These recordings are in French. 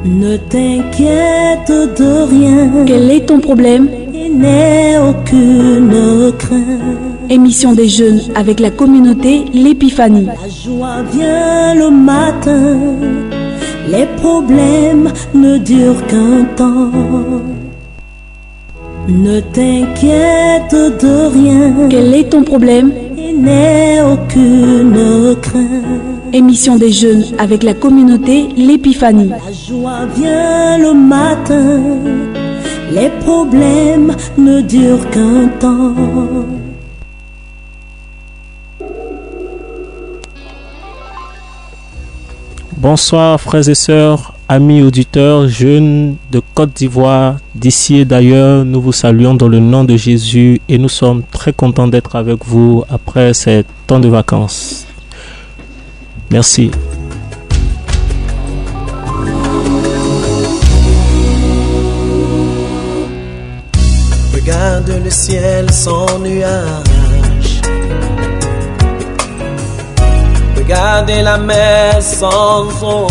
Ne t'inquiète de rien. Quel est ton problème? Il n'est aucune crainte. Émission des jeunes avec la communauté L'Épiphanie. La joie vient le matin. Les problèmes ne durent qu'un temps. Ne t'inquiète de rien. Quel est ton problème? Il n'est aucune crainte. Émission des jeunes avec la communauté L'Épiphanie. La joie vient le matin. Les problèmes ne durent qu'un temps. Bonsoir frères et sœurs, amis auditeurs, jeunes de Côte d'Ivoire, d'ici et d'ailleurs, nous vous saluons dans le nom de Jésus et nous sommes très contents d'être avec vous après ces temps de vacances. Merci. Regarde le ciel sans nuages. Regardez la mer sans eau.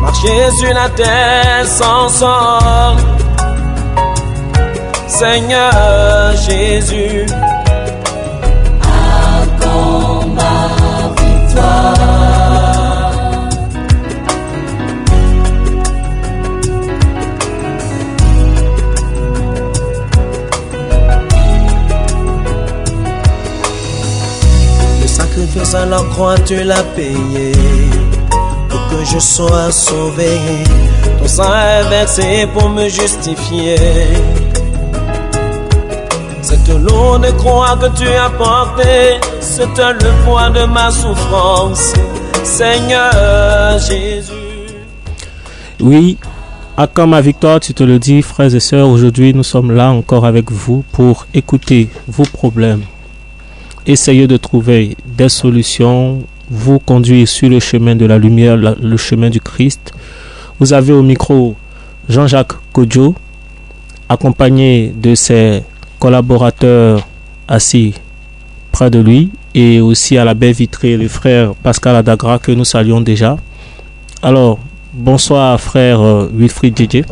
Marchez sur la terre sans sol. Seigneur Jésus, accorde ma victoire. Sacrifice à la croix, tu l'as payé pour que je sois sauvé. Ton sang est versé pour me justifier. Cette lourde croix que tu as portée, c'était le poids de ma souffrance. Seigneur Jésus. Oui, accorde ma victoire, tu te le dis, frères et sœurs. Aujourd'hui, nous sommes là encore avec vous pour écouter vos problèmes. Essayez de trouver des solutions, vous conduire sur le chemin de la lumière, le chemin du Christ. Vous avez au micro Jean-Jacques Kodjo, accompagné de ses collaborateurs assis près de lui, et aussi à la baie vitrée, le frère Pascal Adagra que nous saluons déjà. Alors, bonsoir frère Wilfried Djedje.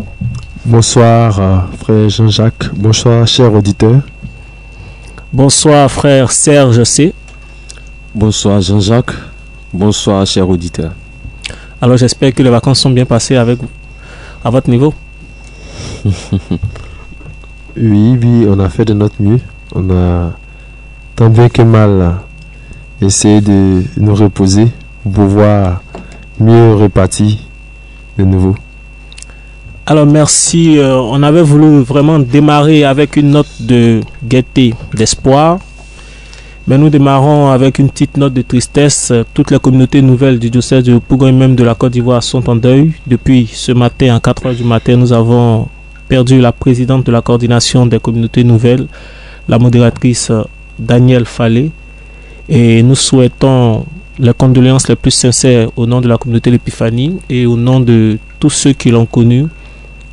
Bonsoir frère Jean-Jacques, bonsoir chers auditeurs. Bonsoir frère Serge C. Bonsoir Jean-Jacques, bonsoir chers auditeurs. Alors j'espère que les vacances sont bien passées avec vous, à votre niveau. Oui, on a fait de notre mieux. On a tant bien que mal essayé de nous reposer pour pouvoir mieux repartir de nouveau. Alors merci, on avait voulu vraiment démarrer avec une note de gaieté, d'espoir, mais nous démarrons avec une petite note de tristesse. Toutes les communautés nouvelles du diocèse de Pougon et même de la Côte d'Ivoire sont en deuil. Depuis ce matin, à 4 h du matin, nous avons perdu la présidente de la coordination des communautés nouvelles, la modératrice Danielle Fallet, et nous souhaitons les condoléances les plus sincères au nom de la communauté L'Épiphanie et au nom de tous ceux qui l'ont connue,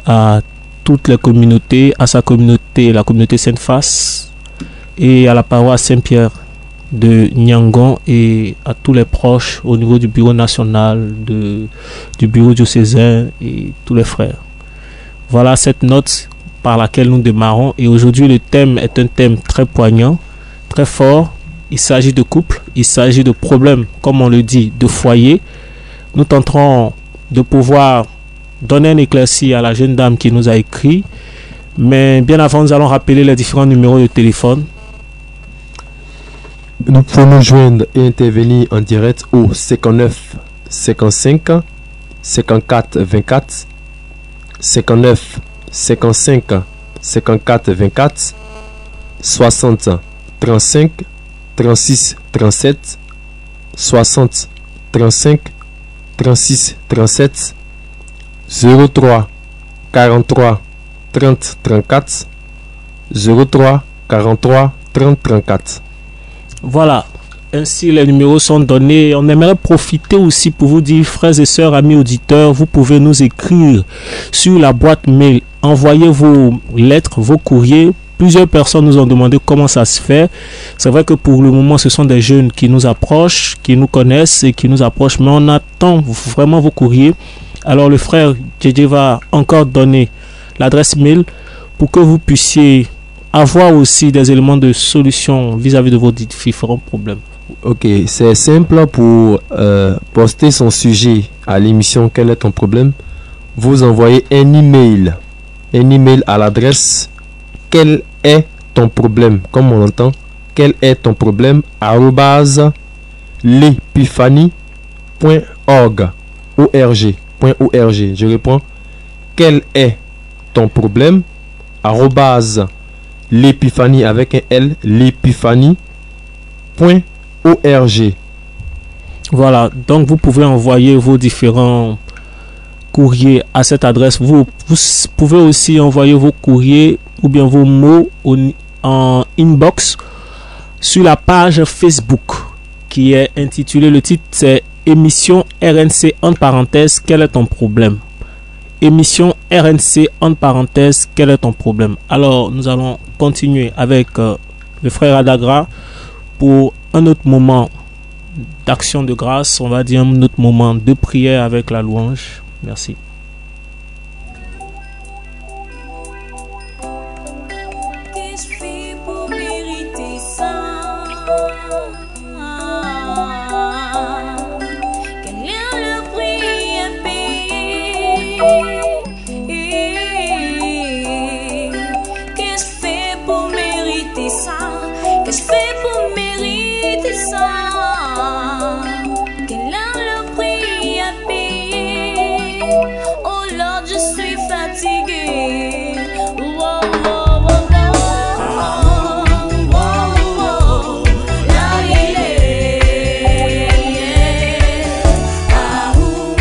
à toutes les communautés, à sa communauté, la communauté Sainte-Face, et à la paroisse Saint-Pierre de Nyangon, et à tous les proches au niveau du bureau national, du bureau diocésain et tous les frères. Voilà cette note par laquelle nous démarrons, et aujourd'hui le thème est un thème très poignant, très fort. Il s'agit de couple, il s'agit de problèmes, comme on le dit, de foyer. Nous tenterons de pouvoir donner un éclairci à la jeune dame qui nous a écrit. Mais bien avant, nous allons rappeler les différents numéros de téléphone. Nous pouvons nous joindre et intervenir en direct au 59 55 54 24, 59 55 54 24, 60 35 36 37, 60 35 36 37, 03 43 30 34, 03 43 30 34. Voilà, ainsi les numéros sont donnés. On aimerait profiter aussi pour vous dire, frères et sœurs, amis auditeurs, vous pouvez nous écrire sur la boîte mail. Envoyez vos lettres, vos courriers plusieurs personnes nous ont demandé comment ça se fait. C'est vrai que pour le moment, ce sont des jeunes qui nous approchent, qui nous connaissent et qui nous approchent, mais on attend vraiment vos courriers. Alors le frère JJ va encore donner l'adresse mail pour que vous puissiez avoir aussi des éléments de solution vis-à-vis de vos différents problèmes. Ok, c'est simple. Pour poster son sujet à l'émission Quel est ton problème, vous envoyez un email à l'adresse Quel est ton problème, comme on entend, quel est ton problème @lepiphanie.org. Je réponds, quel est ton problème @lepiphanie avec un L, lepiphanie.org. Voilà, donc vous pouvez envoyer vos différents courriers à cette adresse. Vous pouvez aussi envoyer vos courriers ou bien vos mots en inbox sur la page Facebook qui est intitulée, le titre c'est émission RNC entre parenthèses, quel est ton problème? Émission RNC entre parenthèses, quel est ton problème? Alors nous allons continuer avec le frère Adagra pour un autre moment d'action de grâce, on va dire un autre moment de prière avec la louange. Merci. Qu'est-ce que je fais pour mériter ça? Quel est le prix à payer? Qu'est-ce que je fais pour mériter ça? Qu'est-ce que je fais pour mériter ça? Quel est le prix à payer? Oh Lord, je suis fatiguée. Wow, wow, wow, wow. Wow, wow. La ah, wow,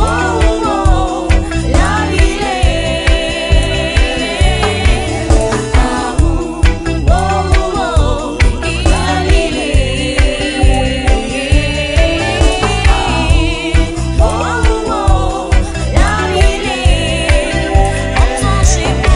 wow. La ah, wow, wow.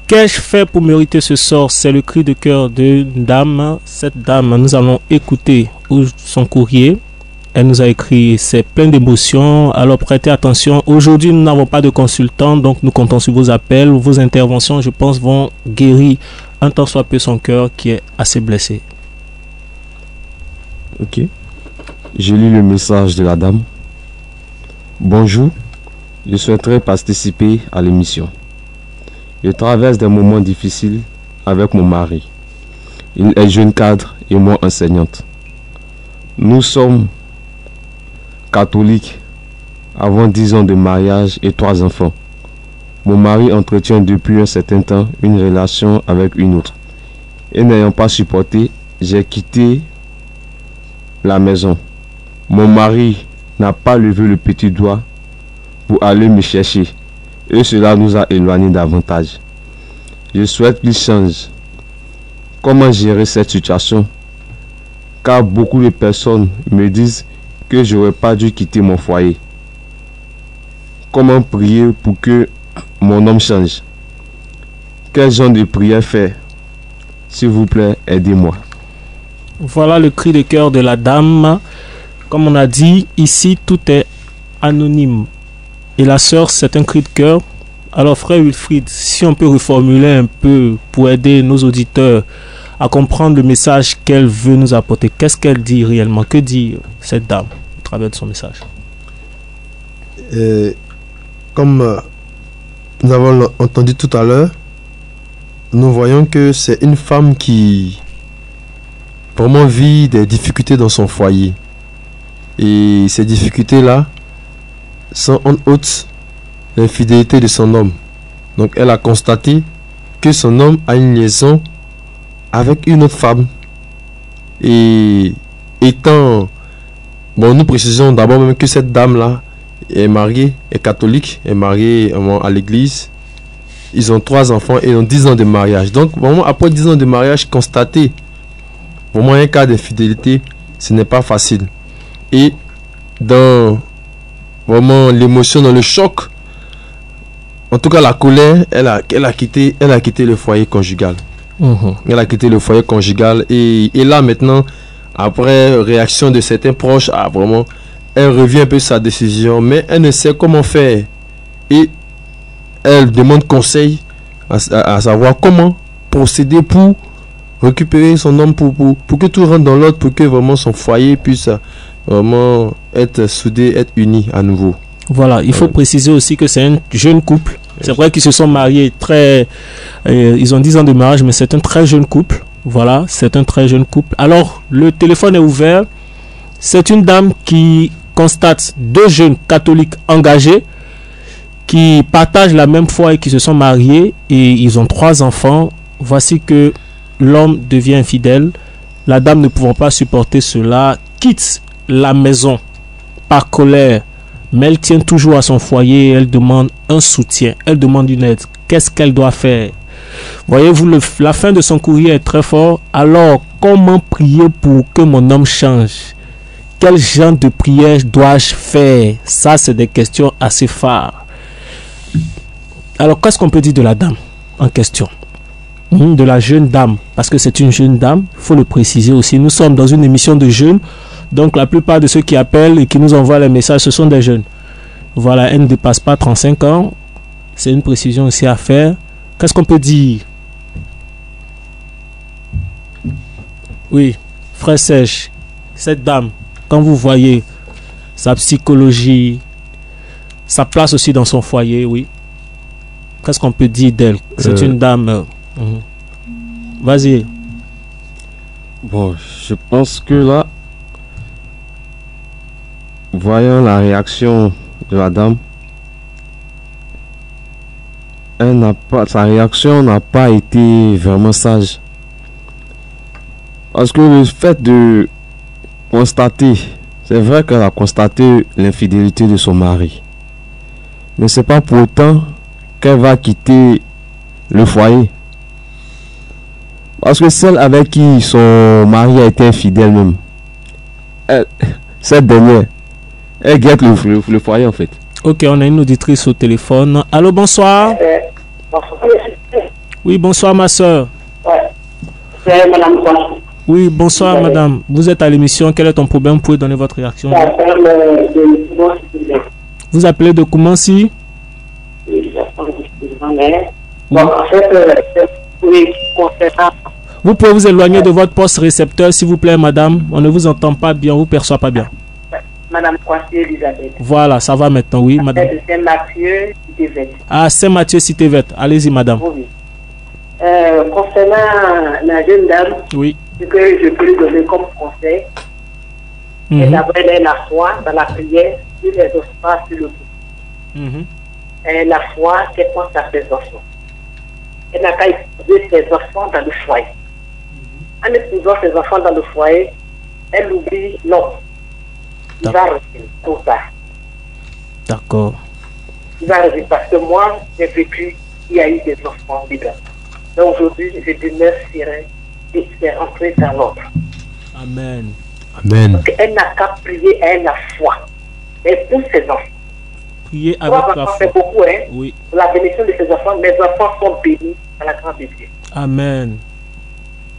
Qu'ai-je fait pour mériter ce sort? C'est le cri de cœur d'une dame. Cette dame, nous allons écouter son courrier. Elle nous a écrit, c'est plein d'émotions. Alors prêtez attention. Aujourd'hui, nous n'avons pas de consultant, donc nous comptons sur vos appels. Vos interventions, je pense, vont guérir un tant soit peu son cœur qui est assez blessé. Ok. Je lis le message de la dame. Bonjour. Je souhaiterais participer à l'émission. Je traverse des moments difficiles avec mon mari. Il est jeune cadre et moi enseignante. Nous sommes catholiques, avons 10 ans de mariage et 3 enfants. Mon mari entretient depuis un certain temps une relation avec une autre. Et n'ayant pas supporté, j'ai quitté la maison. Mon mari n'a pas levé le petit doigt pour aller me chercher. Et cela nous a éloignés davantage. Je souhaite qu'il change. Comment gérer cette situation? Car beaucoup de personnes me disent que je n'aurais pas dû quitter mon foyer. Comment prier pour que mon homme change? Quel genre de prière faire? S'il vous plaît, aidez-moi. Voilà le cri de cœur de la dame. Comme on a dit, ici tout est anonyme. Et la sœur, c'est un cri de cœur. Alors frère Wilfried, si on peut reformuler un peu pour aider nos auditeurs à comprendre le message qu'elle veut nous apporter. Qu'est-ce qu'elle dit réellement? Que dit cette dame au travers de son message? Comme nous avons entendu tout à l'heure, nous voyons que c'est une femme qui vraiment vit des difficultés dans son foyer. Et ces difficultés-là sont en haute l'infidélité de son homme. Donc elle a constaté que son homme a une liaison avec une autre femme. Et étant... Bon, nous précisons d'abord même que cette dame-là est mariée, est catholique, est mariée à l'église. Ils ont 3 enfants et ont 10 ans de mariage. Donc, vraiment, après 10 ans de mariage constaté, vraiment un cas d'infidélité, ce n'est pas facile. Et dans vraiment l'émotion, dans le choc, en tout cas la colère, elle a quitté le foyer conjugal. Elle a quitté le foyer conjugal et là maintenant, après réaction de certains proches, vraiment, elle revient un peu sa décision, mais elle ne sait comment faire. Et elle demande conseil à savoir comment procéder pour récupérer son homme, pour que tout rentre dans l'ordre, pour que vraiment son foyer puisse vraiment être soudé, être uni à nouveau. Voilà, il faut préciser aussi que c'est un jeune couple. C'est vrai qu'ils se sont mariés ils ont 10 ans de mariage, mais c'est un très jeune couple. Voilà, c'est un très jeune couple. Alors, le téléphone est ouvert. C'est une dame qui constate 2 jeunes catholiques engagés qui partagent la même foi et qui se sont mariés et ils ont 3 enfants. Voici que l'homme devient infidèle. La dame, ne pouvant pas supporter cela, quitte la maison par colère, mais elle tient toujours à son foyer et elle demande un soutien, elle demande une aide. Qu'est-ce qu'elle doit faire? Voyez-vous, la fin de son courrier est très fort. Alors, comment prier pour que mon homme change? Quel genre de prière dois-je faire? Ça, c'est des questions assez phares. Alors, qu'est-ce qu'on peut dire de la dame en question? De la jeune dame, parce que c'est une jeune dame, il faut le préciser aussi. Nous sommes dans une émission de jeunes, donc la plupart de ceux qui appellent et qui nous envoient les messages, ce sont des jeunes. Voilà, elle ne dépasse pas 35 ans. C'est une précision aussi à faire. Qu'est-ce qu'on peut dire? Oui, frère Serge, cette dame, quand vous voyez sa psychologie, sa place aussi dans son foyer, oui. Qu'est-ce qu'on peut dire d'elle? C'est une dame... Vas-y. Bon, je pense que là, voyant la réaction de la dame, sa réaction n'a pas été vraiment sage. Parce que le fait de constater, c'est vrai qu'elle a constaté l'infidélité de son mari, mais c'est pas pour autant qu'elle va quitter le foyer. Parce que celle avec qui son mari a été infidèle même, cette dernière, elle guette le foyer en fait. Ok, on a une auditrice au téléphone. Allô, bonsoir. Oui, bonsoir ma soeur. C'est madame quoi? Oui, bonsoir madame. Vous êtes à l'émission. Quel est ton problème? Vous pouvez donner votre réaction. Vous appelez de Koumansi? Oui. Oui, vous pouvez vous éloigner de votre poste récepteur, s'il vous plaît, madame. On ne vous entend pas bien, on ne vous perçoit pas bien. Madame Kwasi Elisabeth. Voilà, ça va maintenant, oui, madame. Saint-Mathieu, Cité-Verte. Ah, Saint-Mathieu, Cité-Verte. Allez-y, madame. Oui. Concernant la jeune dame, oui, ce que je peux lui donner comme conseil, c'est d'abord la foi dans la prière, sur les ossements, sur le bout. La foi qu'elle pense à ses enfants. Elle n'a qu'à épouser ses enfants dans le foyer. En épousant ses enfants dans le foyer, elle oublie l'homme. Il va rester pour ça. D'accord. Il va rester parce que moi, j'ai vécu, il y a eu des enfants libres. Donc aujourd'hui, je demeure serein et c'est rentré dans l'ordre. Amen. Amen. Donc, elle n'a qu'à prier, elle a la foi. Elle pousse ses enfants. Prier avec la foi. Beaucoup, hein? Oui. Pour la bénédiction de ses enfants, mes enfants sont bénis à la grande de Dieu. Amen.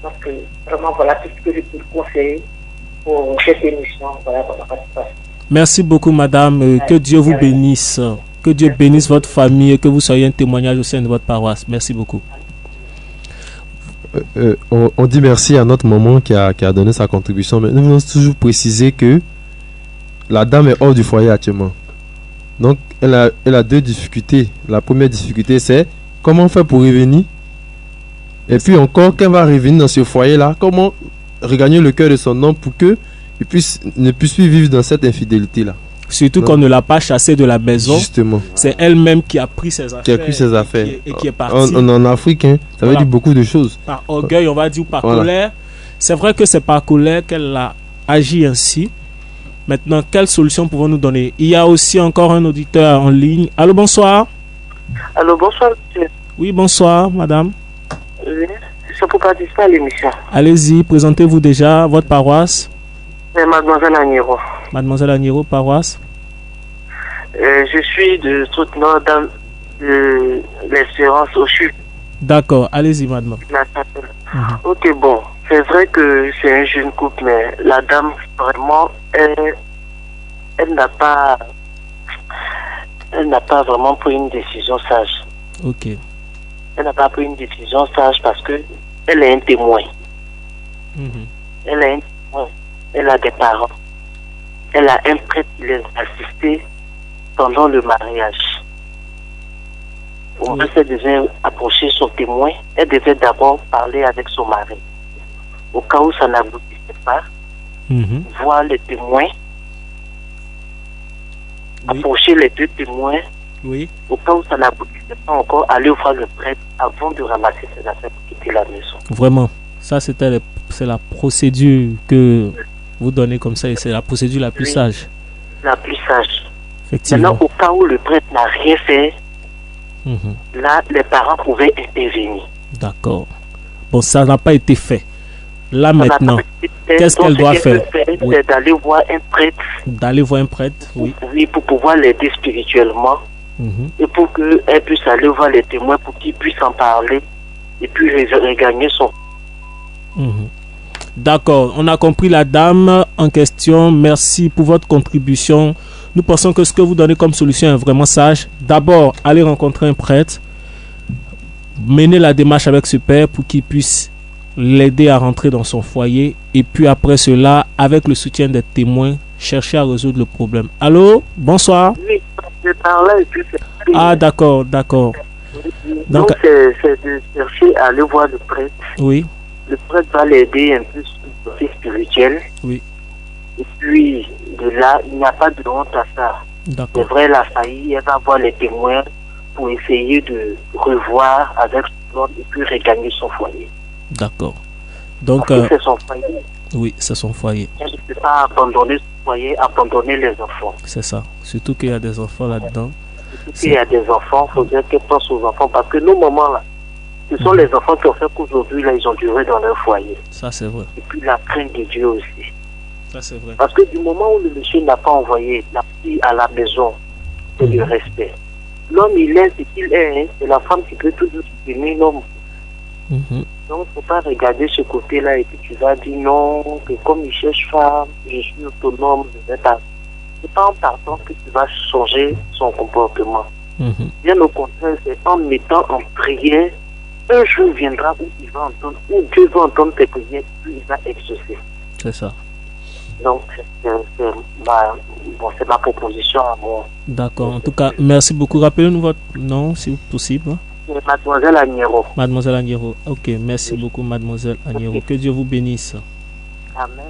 Donc, vraiment, voilà tout ce que je peux conseiller pour cette émission. Voilà pour la participation. Merci beaucoup, madame. Que Dieu vous bénisse. Que Dieu bénisse votre famille et que vous soyez un témoignage au sein de votre paroisse. Merci beaucoup. On dit merci à notre maman qui a donné sa contribution, mais nous voulons toujours préciser que la dame est hors du foyer actuellement. Donc, elle a 2 difficultés. La première difficulté, c'est comment faire pour revenir. Et puis encore, quand elle va revenir dans ce foyer-là, comment regagner le cœur de son homme pour qu'il ne puisse plus vivre dans cette infidélité-là. Surtout qu'on ne l'a pas chassée de la maison. Justement. C'est elle-même qui a pris ses affaires. Qui a pris ses affaires. Et qui est partie. En Afrique, hein, ça veut dire beaucoup de choses. Par orgueil, on va dire, ou par colère. C'est vrai que c'est par colère qu'elle l'a agit ainsi. Maintenant, quelle solution pouvons-nous donner? Il y a aussi encore un auditeur en ligne. Allô, bonsoir. Allô, bonsoir, monsieur. Oui, bonsoir, madame. Oui, c'est pour participer à l'émission. Allez-y, présentez-vous déjà, votre paroisse. Mademoiselle Agnero. Mademoiselle Agnero, paroisse. Je suis de Soutenant dans l'Espérance au CHU. D'accord, allez-y, madame. Ok, bon, c'est vrai que c'est un jeune couple, mais la dame, vraiment, elle n'a pas vraiment pris une décision sage. Ok. Elle n'a pas pris une décision sage parce que elle est un témoin. Elle est un témoin. Elle a des parents. Elle a un prêtre qui les a assistés pendant le mariage. Au moins, elle devait approcher son témoin. Elle devait d'abord parler avec son mari. Au cas où ça n'aboutissait pas, voir les témoins, approcher les deux témoins. Oui. Au cas où ça n'aboutissait pas encore, aller voir le prêtre avant de ramasser ses affaires pour quitter la maison. Vraiment, ça c'est la procédure que vous donnez comme ça et c'est la procédure la plus sage. La plus sage. Effectivement. Maintenant, au cas où le prêtre n'a rien fait, là, les parents pouvaient intervenir. D'accord. Bon, ça n'a pas été fait. Là maintenant, qu'est-ce qu'elle doit faire? C'est d'aller voir un prêtre. D'aller voir un prêtre, oui. Oui, pour pouvoir l'aider spirituellement. Et pour qu'elle puisse aller voir les témoins pour qu'ils puissent en parler et puis regagner son... D'accord, on a compris la dame en question. Merci pour votre contribution. Nous pensons que ce que vous donnez comme solution est vraiment sage. D'abord, aller rencontrer un prêtre, mener la démarche avec ce père pour qu'il puisse l'aider à rentrer dans son foyer. Et puis après cela, avec le soutien des témoins, chercher à résoudre le problème. Allô, bonsoir. Oui, je parlais et puis c'est... Ah, d'accord, d'accord. Donc, c'est de chercher à aller voir le prêtre. Oui. Le prêtre va l'aider un peu sur le côté spirituel. Oui. Et puis, de là, il n'y a pas de honte à ça. C'est vrai, elle a failli, elle va voir les témoins pour essayer de revoir avec l'autre et puis regagner son foyer. D'accord. Donc, c'est son foyer. Oui, c'est son foyer. Elle ne peut pas abandonner son foyer, abandonner les enfants. C'est ça. Surtout qu'il y a des enfants là-dedans. Surtout qu'il y a des enfants, il faudrait qu'elle pense aux enfants parce que nos mamans là, ce sont les enfants qui ont fait qu'aujourd'hui là, ils ont duré dans leur foyer. Ça, c'est vrai. Et puis la crainte de Dieu aussi. Ça, c'est vrai. Parce que du moment où le monsieur n'a pas envoyé la fille à la maison, c'est le respect. L'homme, il est ce qu'il est. Hein. C'est la femme qui peut toujours supprimer l'homme. Donc, il ne faut pas regarder ce côté-là et puis tu vas dire non, que comme il cherche femme, je suis autonome, je vais pas. C'est pas en partant que tu vas changer son comportement. Bien au contraire, c'est en mettant en prière. Un jour viendra où il va entendre, où Dieu va entendre tes prières, puis il va exaucer. C'est ça. Donc, c'est ma proposition à moi. D'accord. En tout cas, merci beaucoup. Rappelez-nous votre nom, si possible. Mademoiselle Agnero. Mademoiselle Agnero. Ok, merci beaucoup, Mademoiselle Agnero. Que Dieu vous bénisse. Amen.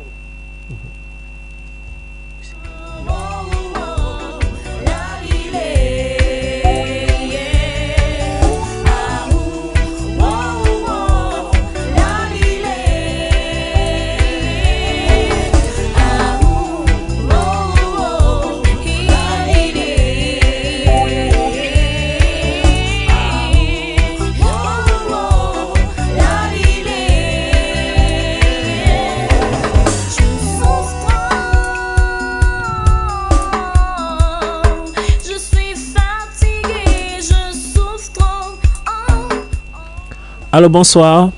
Allô, bonsoir.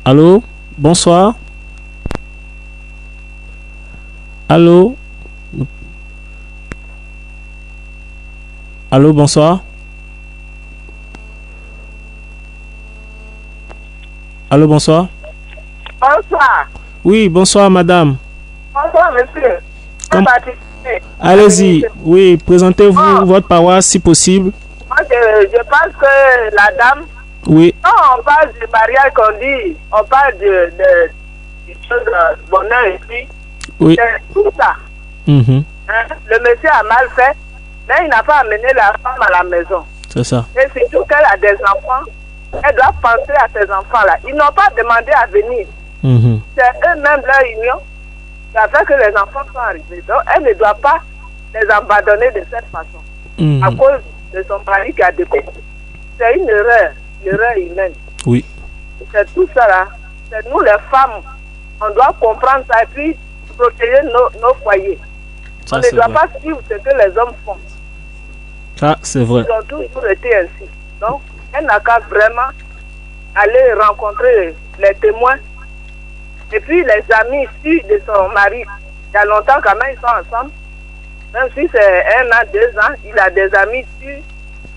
Allô, bonsoir. Allô. Allô, bonsoir. Allô, bonsoir. Bonsoir. Oui, bonsoir, madame. Bonsoir, monsieur. Allez-y. Oui, présentez-vous votre paroisse si possible. Moi, je pense que la dame... Oui. Quand on parle du mariage qu'on dit, on parle de choses de bonheur et puis... Oui. C'est tout ça. Hein? Le monsieur a mal fait, mais il n'a pas amené la femme à la maison. C'est ça. Et surtout qu'elle a des enfants, elle doit penser à ses enfants-là. Ils n'ont pas demandé à venir. c'est eux-mêmes leur union qui a fait que les enfants sont arrivés. Donc, elle ne doit pas les abandonner de cette façon. À cause de son mari qui a découvert. C'est une erreur humaine. Oui. C'est tout ça là. C'est nous les femmes. On doit comprendre ça et puis protéger nos foyers. Ça, on ne doit pas suivre ce que les hommes font. Ça, c'est vrai. Ils ont toujours été ainsi. Donc, elle n'a qu'à vraiment aller rencontrer les témoins. Et puis, les amis issus de son mari. Il y a longtemps quand même, ils sont ensemble. Même si c'est 1 an, 2 ans, il a des amis issus.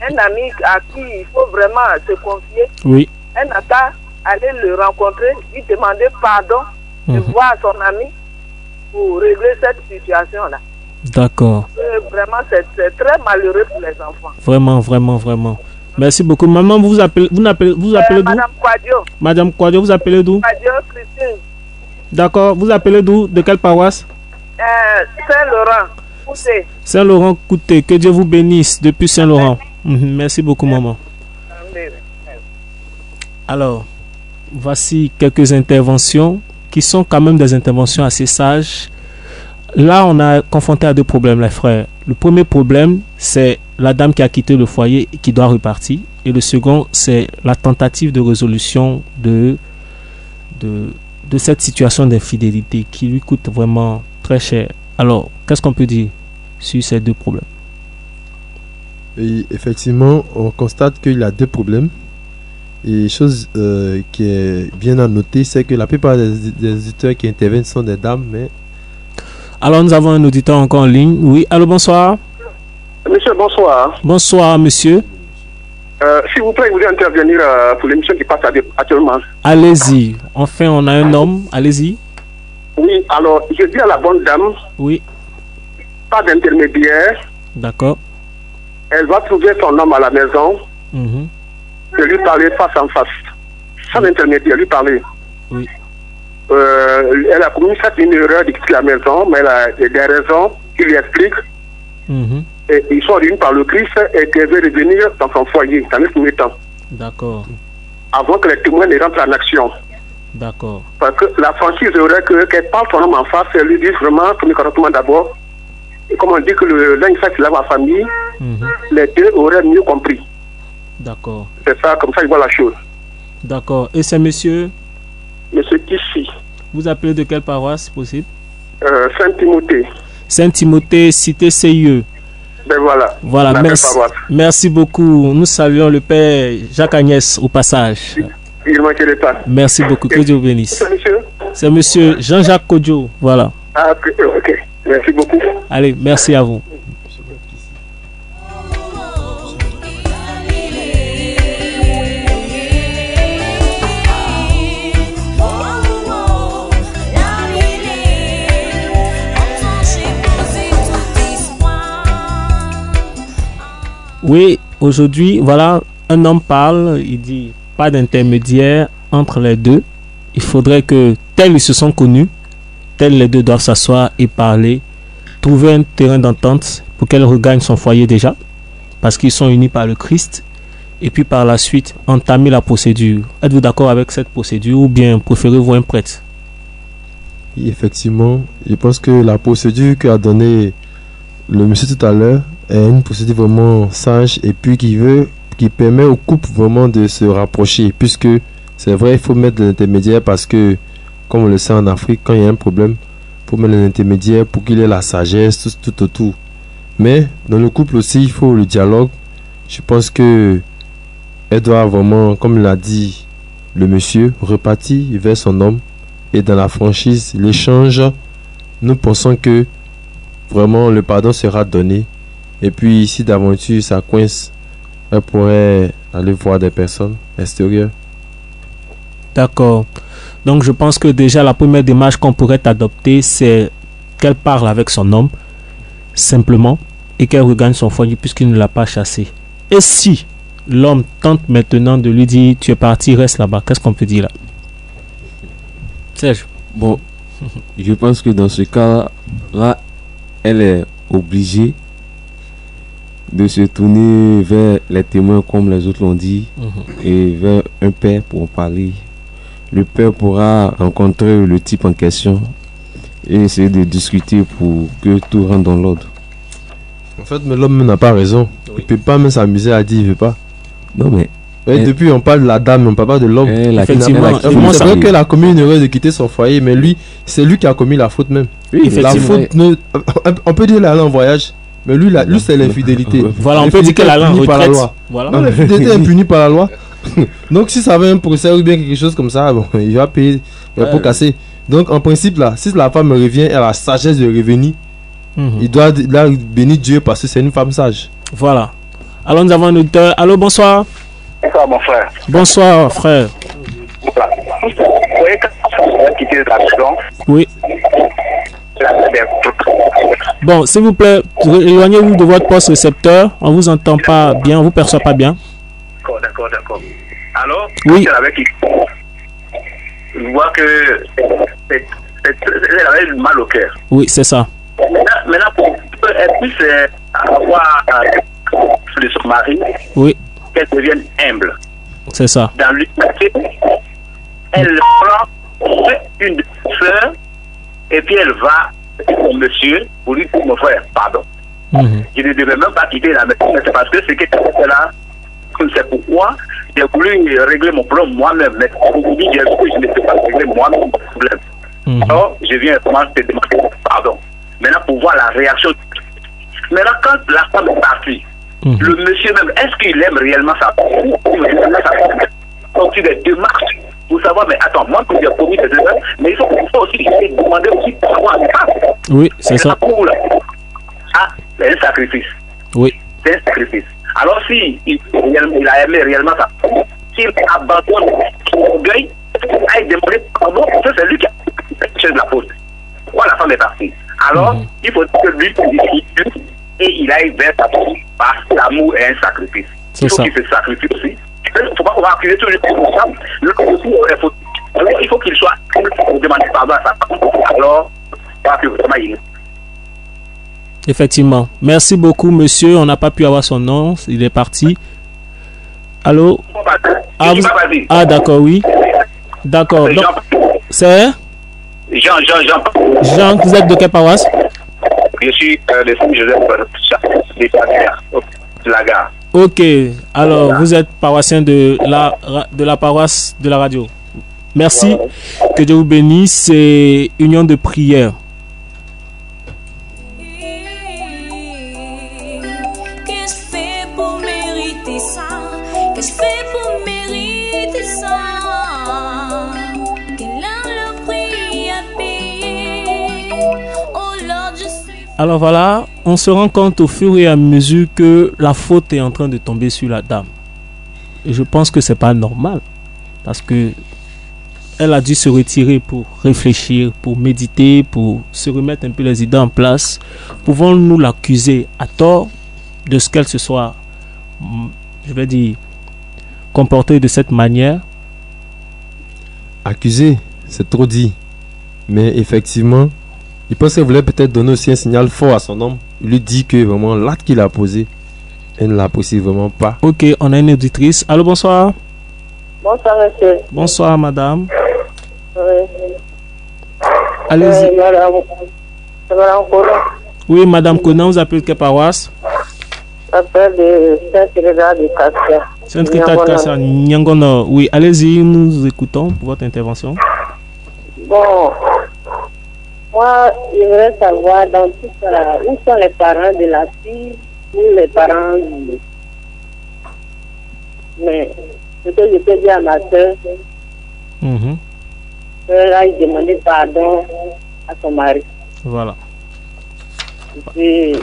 Un ami à qui il faut vraiment se confier. Oui. Elle n'a qu'à aller le rencontrer, lui demander pardon, de voir son ami pour régler cette situation-là. D'accord. Vraiment, c'est très malheureux pour les enfants. Vraiment, vraiment, vraiment. Merci beaucoup. Maman, vous appelez d'où? Madame Quadio. Madame Quadio, vous appelez d'où? Quadio Christine. D'accord. Vous appelez d'où? De quelle paroisse? Saint-Laurent, Couté. Saint-Laurent, Couté. Que Dieu vous bénisse depuis Saint-Laurent. Merci beaucoup, maman. Alors, voici quelques interventions qui sont quand même des interventions assez sages. Là, on a confronté à 2 problèmes, les frères. Le premier problème, c'est la dame qui a quitté le foyer et qui doit repartir. Et le second, c'est la tentative de résolution de cette situation d'infidélité qui lui coûte vraiment très cher. Alors, qu'est-ce qu'on peut dire sur ces 2 problèmes? Et effectivement, on constate qu'il y a 2 problèmes. Et chose qui est bien à noter, c'est que la plupart des auditeurs qui interviennent sont des dames. Mais... Alors, nous avons un auditeur encore en ligne. Oui, allô, bonsoir. Monsieur, bonsoir. Bonsoir, monsieur. S'il vous plaît, vous voulez intervenir pour l'émission qui passe actuellement. Allez-y. Enfin, on a un homme. Allez-y. Oui, alors, je dis à la bonne dame. Oui. Pas d'intermédiaire. D'accord. Elle va trouver son homme à la maison. De lui parler face en face. Sans intermédiaire, lui parler. Oui. Elle a commis une erreur de quitter la maison, mais elle a des raisons qui lui expliquent. Et ils sont réunis par le Christ et qu'elle veut revenir dans son foyer, dans le premier temps. D'accord. Avant que les témoins ne rentrent en action. D'accord. Parce que la franchise aurait qu'elle parle son homme en face, elle lui dit vraiment son correctement d'abord. Et comme on dit que le linge ça, c'est là ma famille, les 2 auraient mieux compris. D'accord. C'est ça, comme ça, ils voient la chose. D'accord. Et c'est monsieur? Monsieur Kissi. Vous appelez de quelle paroisse, possible? Saint-Timothée. Saint-Timothée, cité CIE. Ben voilà. Voilà, merci beaucoup. Nous saluons le père Jacques Agnès au passage. Il ne manquerait pas. Merci beaucoup. Que Dieu vous bénisse. C'est monsieur? C'est monsieur Jean-Jacques Kodjo. Voilà. Ah, ok. Merci beaucoup. Allez, merci à vous. Oui, aujourd'hui, voilà, un homme parle, il dit pas d'intermédiaire entre les 2. Il faudrait que tels ils se sont connus, tels les 2 doivent s'asseoir et parler, trouver un terrain d'entente pour qu'elle regagne son foyer déjà, parce qu'ils sont unis par le Christ, et puis par la suite entamer la procédure. Êtes-vous d'accord avec cette procédure ou bien préférez-vous un prêtre? Oui, effectivement, je pense que la procédure qu'a donné le monsieur tout à l'heure est une procédure vraiment sage et puis qui permet au couple vraiment de se rapprocher, puisque c'est vrai il faut mettre de l'intermédiaire parce que comme on le sait en Afrique, quand il y a un problème il faut mettre de l'intermédiaire pour qu'il ait la sagesse tout autour. Mais dans le couple aussi il faut le dialogue. Je pense que elle doit vraiment, comme l'a dit le monsieur, repartir vers son homme et dans la franchise, l'échange, nous pensons que vraiment le pardon sera donné. Et puis si d'aventure ça coince, elle pourrait aller voir des personnes extérieures. D'accord. Donc je pense que déjà la première démarche qu'on pourrait adopter, c'est qu'elle parle avec son homme simplement et qu'elle regagne son foyer puisqu'il ne l'a pas chassé. Et si l'homme tente maintenant de lui dire tu es parti, reste là-bas, qu'est-ce qu'on peut dire là? Serge? Bon, je pense que dans ce cas-là, elle est obligée de se tourner vers les témoins comme les autres l'ont dit et vers un père pour en parler. le père pourra rencontrer le type en question et essayer de discuter pour que tout rentre dans l'ordre. En fait, mais l'homme n'a pas raison. Oui. Il peut pas même s'amuser à dire il veut pas. Non mais... depuis on parle de la dame, on parle pas de l'homme. Effectivement, c'est vrai que la commune est heureuse de quitter son foyer, mais lui, c'est lui qui a commis la faute même. Oui, la faute, on peut dire qu'il est allé en voyage, mais lui c'est l'infidélité. Voilà, on peut dire qu'elle est allée en retraite. Voilà. Non, l'infidélité est punie par la loi. Donc si ça avait un procès ou bien quelque chose comme ça, bon, il va payer pour casser. Donc en principe là, si la femme revient, elle a la sagesse de revenir. Il doit là, bénir Dieu parce que c'est une femme sage. Voilà. Alors nous avons un auditeur. Allô, bonsoir. Bonsoir mon frère. Bonsoir frère. Voilà. Vous voyez quand on a quitté la maison. Oui. Bon, s'il vous plaît, éloignez-vous de votre poste récepteur. On vous entend pas bien, on vous perçoit pas bien. D'accord. Alors, oui. Je vois que elle avait mal au cœur. Oui, c'est ça. Maintenant pour qu'elle puisse avoir de son mari, oui, qu'elle devienne humble. C'est ça. Dans l'humanité, elle prend une de ses fleurs et puis elle va au monsieur pour lui dire mon frère, pardon. Je ne devais même pas quitter la maison, mais c'est parce que c'est que là, c'est pourquoi j'ai voulu régler mon problème moi-même. Mais aujourd'hui, je ne peux pas régler moi-même mon problème. Alors, je viens vraiment te demander pardon. Maintenant, pour voir la réaction. Maintenant, quand la femme est partie, le monsieur même, est-ce qu'il aime réellement sa femme? Donc, il est démarche pour savoir, mais attends, moi, que j'ai promis de faire, mais il faut aussi demander aussi pourquoi elle passe. Oui, c'est ça. Ah, c'est un sacrifice. Oui. C'est un sacrifice. Alors, si il a aimé réellement sa femme, s'il abandonne son orgueil, il demander pardon, c'est lui qui a fait de la faute. Pourquoi la femme est partie? Alors, il faut que lui discute et il aille vers sa femme parce que l'amour est un sacrifice. Il faut qu'il se sacrifie aussi. Il ne faut pas accuser tout le monde. Alors, il faut qu'il soit pour demander pardon à sa femme. Alors, parce que vraiment il est. Effectivement. Merci beaucoup, monsieur. On n'a pas pu avoir son nom. Il est parti. Allô? Ah, d'accord, oui. D'accord. C'est Jean. Jean, vous êtes de quelle paroisse? Je suis de Saint-Joseph de la gare. Ok. Alors, vous êtes paroissien de la paroisse de la radio. Merci. Que Dieu vous bénisse. C'est union de prière. Alors voilà, on se rend compte au fur et à mesure que la faute est en train de tomber sur la dame. Et je pense que c'est pas normal. Parce que elle a dû se retirer pour réfléchir, pour méditer, pour se remettre un peu les idées en place. Pouvons-nous l'accuser à tort de ce qu'elle se soit, je vais dire, comportée de cette manière? Accuser, c'est trop dit. Mais effectivement, il pense qu'elle voulait peut-être donner aussi un signal fort à son homme. Il lui dit que vraiment l'acte qu'il a posé, elle ne l'apprécie vraiment pas. Ok, on a une auditrice. Allô, bonsoir. Bonsoir, monsieur. Bonsoir, madame. Oui. Allez-y. C'est madame Conan. Oui, madame Conan, vous appelez quelle paroisse? J'appelle de Sainte-Rita de Cassia. Sainte-Rita de Cassia, Nyangono. Oui, allez-y, nous écoutons pour votre intervention. Bon, moi, je voudrais savoir dans tout ça, où sont les parents de la fille ou les parents du... Mais ce que je peux dire à ma soeur, elle a demandé pardon à son mari. Voilà. Et puis,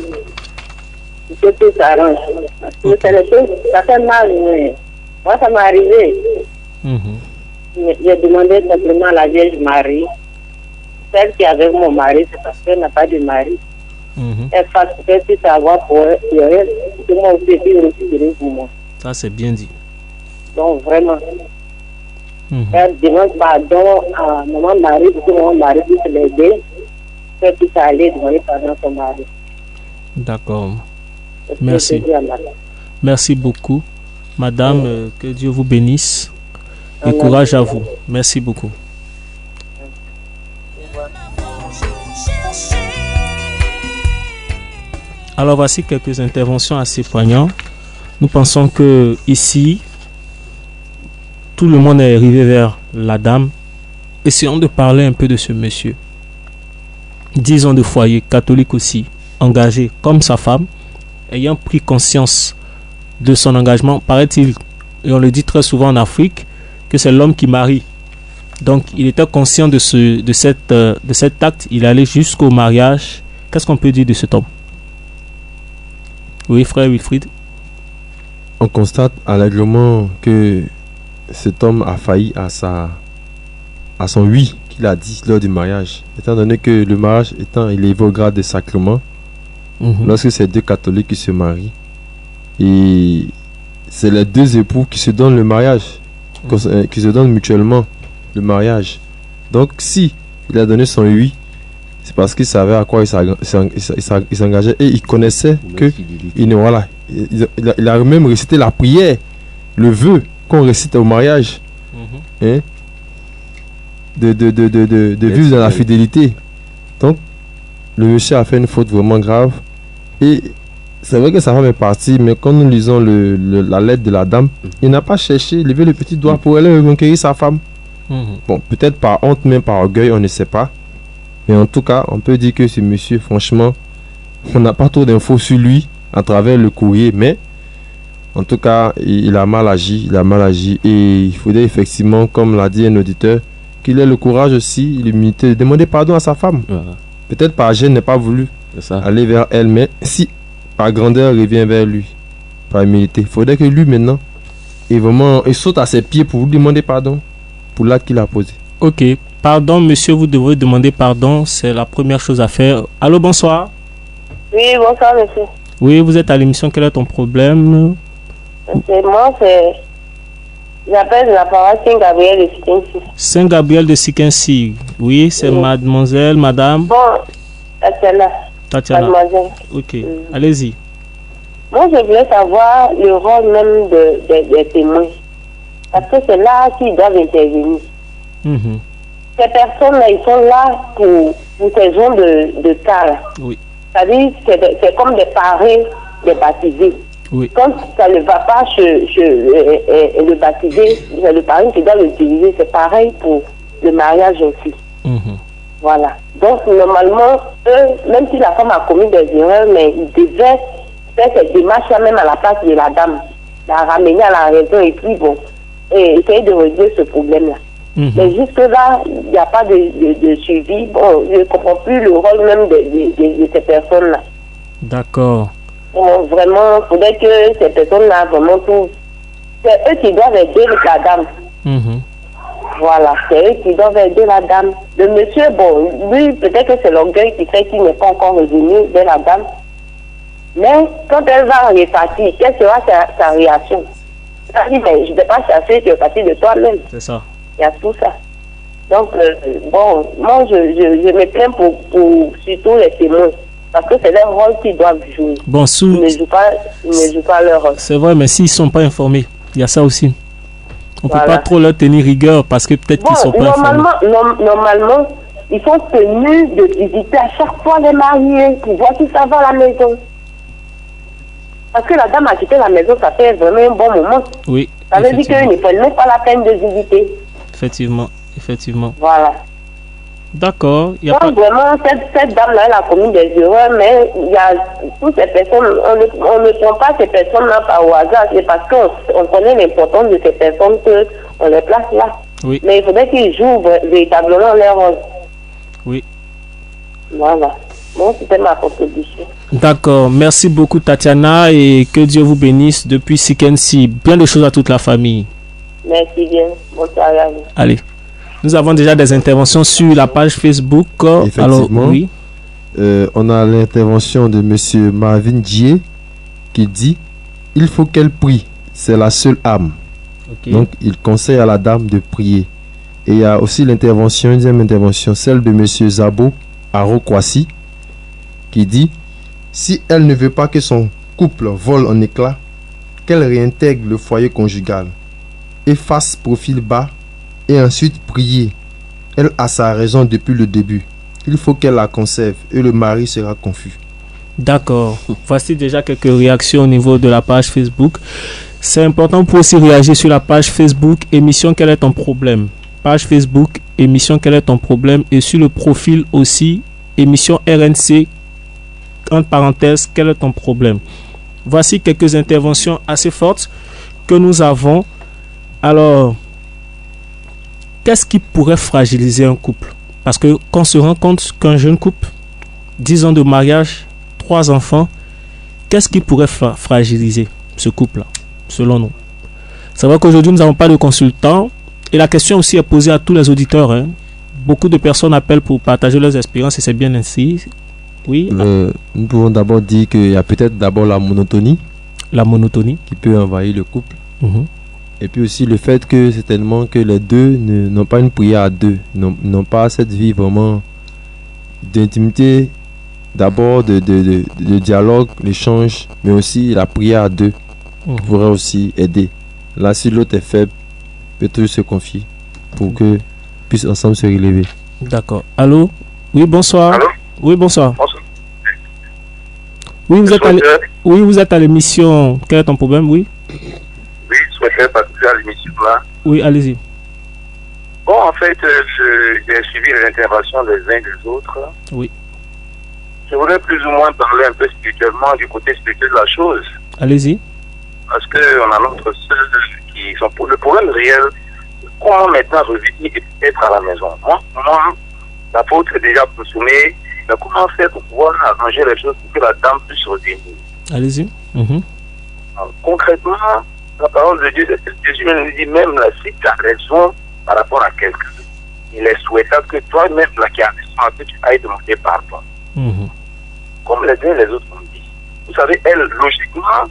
que tout s'arrange. Parce que c'est les choses, ça fait mal, mais moi, ça m'est arrivé. J'ai demandé simplement à la Vierge Marie, celle qui est avec mon mari, c'est parce qu'elle n'a pas de mari. Elle fasse qu'elle puisse avoir pour elle, que moi aussi, je suis pour moi. Ça, c'est bien dit. Donc, vraiment, elle demande pardon à maman Marie, pour que maman Marie puisse l'aider, qu'elle puisse aller demander pardon à son mari. D'accord. Merci. Merci beaucoup. Madame, que Dieu vous bénisse. Et courage à vous. Merci beaucoup. Alors voici quelques interventions assez poignantes. Nous pensons que ici, tout le monde est arrivé vers la dame. Essayons de parler un peu de ce monsieur. 10 ans de foyer, catholique aussi, engagé comme sa femme, ayant pris conscience de son engagement, paraît-il, et on le dit très souvent en Afrique, que c'est l'homme qui marie. Donc il était conscient de cet acte, il allait jusqu'au mariage. Qu'est-ce qu'on peut dire de cet homme? Oui, frère Wilfried. On constate allègrement que cet homme a failli à son oui qu'il a dit lors du mariage, étant donné que le mariage étant élevé au grade des sacrements, lorsque c'est deux catholiques qui se marient, et c'est les deux époux qui se donnent le mariage, qui se donnent mutuellement le mariage. Donc si il a donné son oui, c'est parce qu'il savait à quoi il s'engageait et il connaissait que il a même récité la prière, le vœu qu'on récite au mariage, hein, de vivre dans la fidélité. Donc le monsieur a fait une faute vraiment grave et c'est vrai que sa femme est partie, mais quand nous lisons la lettre de la dame, il n'a pas cherché lever le petit doigt pour aller reconquérir sa femme. Bon, peut-être par honte, même par orgueil, on ne sait pas. Mais en tout cas, on peut dire que ce monsieur, franchement, on n'a pas trop d'infos sur lui à travers le courrier, mais en tout cas, il a mal agi, et il faudrait effectivement, comme l'a dit un auditeur, qu'il ait le courage aussi, l'humilité, de demander pardon à sa femme. Peut-être par gêne, n'a pas voulu aller vers elle, mais si par grandeur, il revient vers lui, par humilité, il faudrait que lui maintenant, il saute à ses pieds pour lui demander pardon pour l'acte qu'il a posé. Ok. Pardon, monsieur, vous devez demander pardon. C'est la première chose à faire. Allô, bonsoir. Oui, bonsoir, monsieur. Oui, vous êtes à l'émission. Quel est ton problème? C'est moi, j'appelle de la paroisse Saint-Gabriel de Sikensi. Saint-Gabriel de Sikensi. Oui, c'est mademoiselle, madame. Bon, Tatiana. Mademoiselle. Ok, allez-y. Moi, je voulais savoir le rôle même des témoins. Parce que c'est là qu'ils doivent intervenir. Ces personnes-là, ils sont là pour ces gens de cas. Oui. C'est-à-dire que c'est comme des parrains des baptisés. Oui. Quand ça ne va pas chez le baptisé, c'est le parrain qui doit l'utiliser. C'est pareil pour le mariage aussi. Voilà. Donc, normalement, eux, même si la femme a commis des erreurs, mais ils devaient faire cette démarche-là même à la place de la dame. La ramener à la raison et puis bon, et essayer de régler ce problème-là. Mais jusque-là, il n'y a pas de suivi. Bon, je ne comprends plus le rôle même de ces personnes-là. D'accord. Bon, vraiment, il faudrait que ces personnes-là, vraiment, c'est eux qui doivent aider la dame. Voilà, c'est eux qui doivent aider la dame. Le monsieur, bon, lui, peut-être que c'est l'orgueil qui fait qu'il n'est pas encore revenu de la dame. Mais quand elle va repartir, quelle sera sa réaction? Elle dit, mais je ne vais pas chasser, tu es parti de toi-même. C'est ça. Il y a tout ça. Donc, bon, moi, je me plains pour surtout les témoins. Parce que c'est leur rôle qu'ils doivent jouer. Bon, ils ne jouent pas leur rôle. C'est vrai, mais s'ils ne sont pas informés, il y a ça aussi. On ne peut pas trop leur tenir rigueur parce que peut-être qu'ils ne sont pas informés. Normalement, ils sont tenus de visiter à chaque fois les mariés pour voir si ça va à la maison. Parce que la dame a quitté la maison, ça fait vraiment un bon moment. Oui. Ça veut dire qu'ils ne prennent même pas la peine de visiter. Effectivement. Voilà. D'accord. Donc vraiment, cette dame-là, elle a commis des erreurs, mais il y a toutes ces personnes, on ne prend pas ces personnes-là par au hasard, c'est parce qu'on connaît l'importance de ces personnes qu'on les place là. Oui. Mais il faudrait qu'ils jouent véritablement leur rôle. Oui. Voilà. Bon, c'était ma contribution. D'accord. Merci beaucoup, Tatiana, et que Dieu vous bénisse depuis Sikensi. Bien de choses à toute la famille. Merci bien. Bonsoir à vous. Allez. Nous avons déjà des interventions sur la page Facebook. Effectivement. Alors, oui. On a l'intervention de M. Marvin Dié qui dit « Il faut qu'elle prie, c'est la seule âme. Okay. » Donc, il conseille à la dame de prier. Et il y a aussi l'intervention, une deuxième intervention, celle de M. Zabo Arokwasi qui dit « Si elle ne veut pas que son couple vole en éclats, qu'elle réintègre le foyer conjugal et fasse profil bas et ensuite prier. Elle a sa raison depuis le début. Il faut qu'elle la conserve et le mari sera confus. D'accord. Voici déjà quelques réactions au niveau de la page Facebook. C'est important pour aussi réagir sur la page Facebook émission Quel est ton problème? Page Facebook émission Quel est ton problème? Et sur le profil aussi émission RNC entre parenthèses Quel est ton problème? Voici quelques interventions assez fortes que nous avons. Alors, qu'est-ce qui pourrait fragiliser un couple? Parce que quand on se rend compte qu'un jeune couple, 10 ans de mariage, 3 enfants, qu'est-ce qui pourrait fragiliser ce couple-là, selon nous? C'est vrai qu'aujourd'hui, nous n'avons pas de consultant. Et la question aussi est posée à tous les auditeurs. Hein. Beaucoup de personnes appellent pour partager leurs expériences et c'est bien ainsi. Oui. Nous pouvons d'abord dire qu'il y a peut-être d'abord la monotonie. La monotonie. Qui peut envahir le couple. Et puis aussi le fait que certainement que les deux n'ont pas une prière à deux. N'ont pas cette vie vraiment d'intimité. D'abord de dialogue, l'échange, mais aussi la prière à deux pourrait aussi aider. Là, si l'autre est faible, peut toujours se confier pour que puissent ensemble se relever. D'accord. Allô? Oui, bonsoir. Allô? Oui, bonsoir. Bonsoir. Oui, vous êtes à l'émission Quel est ton problème? Oui. Oui, je souhaiterais participer à l'émission là. Oui, allez-y. Bon, en fait, j'ai suivi les interventions des uns des autres. Oui. Je voudrais plus ou moins parler un peu spirituellement du côté spirituel de la chose. Allez-y. Parce qu'on a notre sœur qui sont pour le problème réel. Comment maintenant revenir et être à la maison? Moi, la faute est déjà consommée. Mais comment faire pour pouvoir arranger les choses pour que la dame puisse revenir? Allez-y. Concrètement, la parole de Dieu, Jésus nous dit même là, si tu as raison par rapport à quelqu'un, il est souhaitable que toi-même, là qui as raison, que tu ailles demander pardon. Comme les uns et les autres ont dit. Vous savez, elle, logiquement,